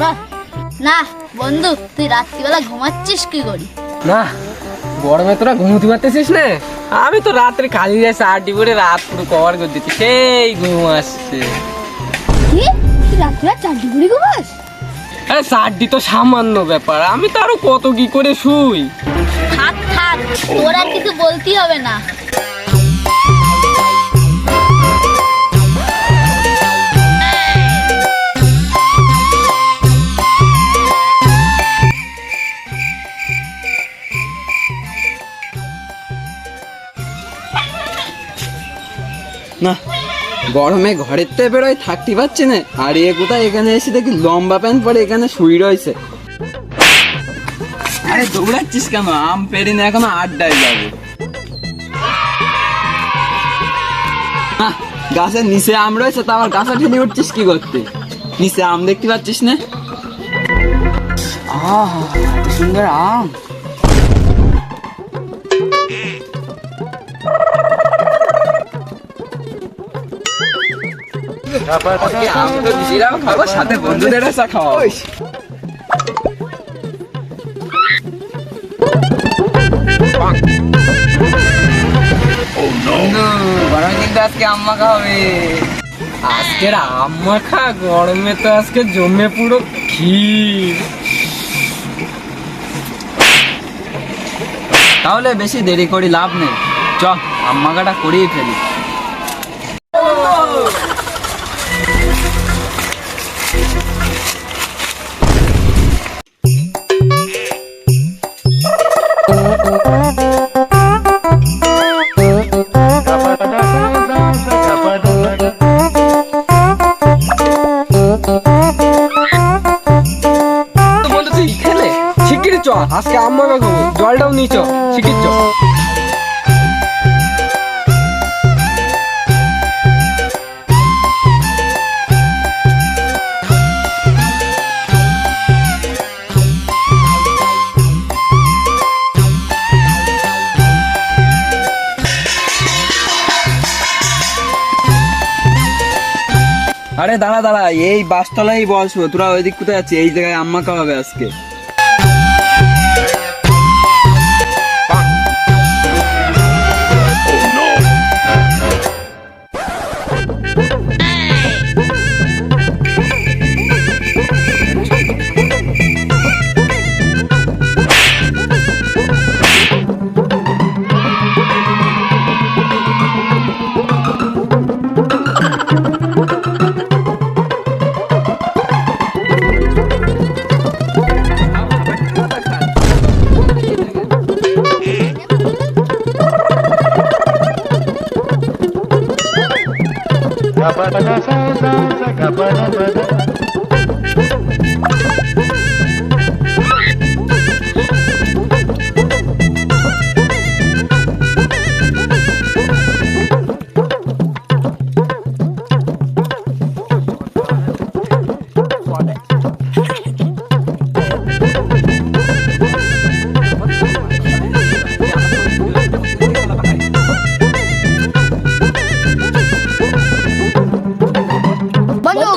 বাহ না বন্ধু, তুই রাত্রিবেলা ঘুমাচ্ছিস কি করি? না গরমে তোরা ঘুমোতে পারতেছিস না? আমি তো রাত্রে খালি যাই চারটি করে রাত পুরো কভার করে দিচ্ছি, সেই ঘুম আসছে। কি তুই রাত্রিবেলা 4 ডিগ্রি ঘুমাস? আরে চারটি তো সামান্য ব্যাপার, আমি তো আরো কত কি করে শুই। থাক থাক, তোর আর কিছু বলতেই হবে না। না গরমে ঘরের তো বেরোয় থাকতে পারছি না, আর এ কোথায় এখানে এসে দেখি লম্বা প্যান্ট পরে এখানে শুই রয়েছে। আরে দৌড়াচ্ছিস কেন? আম পেরি না, এখনো আড্ডায় যাবো। গাছের নিচে আম রয়েছে, তা আবার গাছে ঠেলে উঠছিস কি করতে? নিচে আম দেখতে পাচ্ছিস না? আহা এত সুন্দর আম। সাথে বন্ধুদের খাওয়া। কিন্তু আজকে আম মাখা হবে। আজকের আম মাখা গরমে তো আজকে জমে পুরো ক্ষীর। তাহলে বেশি দেরি করি লাভ নেই, চ আম মাখাটা করিয়ে ফেলি। আজকে আম মাখা খাবো, জলটাও নিচ শিখির চ। আরে দাঁড়া দাঁড়া, এই বাসতলায় বসবো, তোরা ওইদিক কোথায় আছিস? এই জায়গায় আম মাখা হবে আজকে।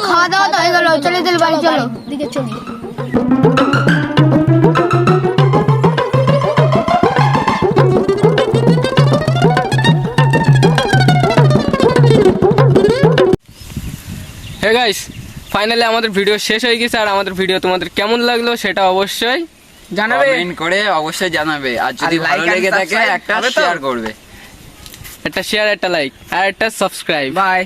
খাওয়া দাওয়া তো হয়ে গেল, চলে চল বাড়ি, চলো দিকে চলি। হে গাইস, ফাইনালি আমাদের ভিডিও শেষ হয়ে গেছে। আর আমাদের ভিডিও তোমাদের কেমন লাগলো সেটা অবশ্যই জানাবে, কমেন্ট করে অবশ্যই জানাবে। আর যদি ভালো লেগে থাকে একটা শেয়ার করবে, একটা শেয়ার, একটা লাইক আর একটা সাবস্ক্রাইব। বাই।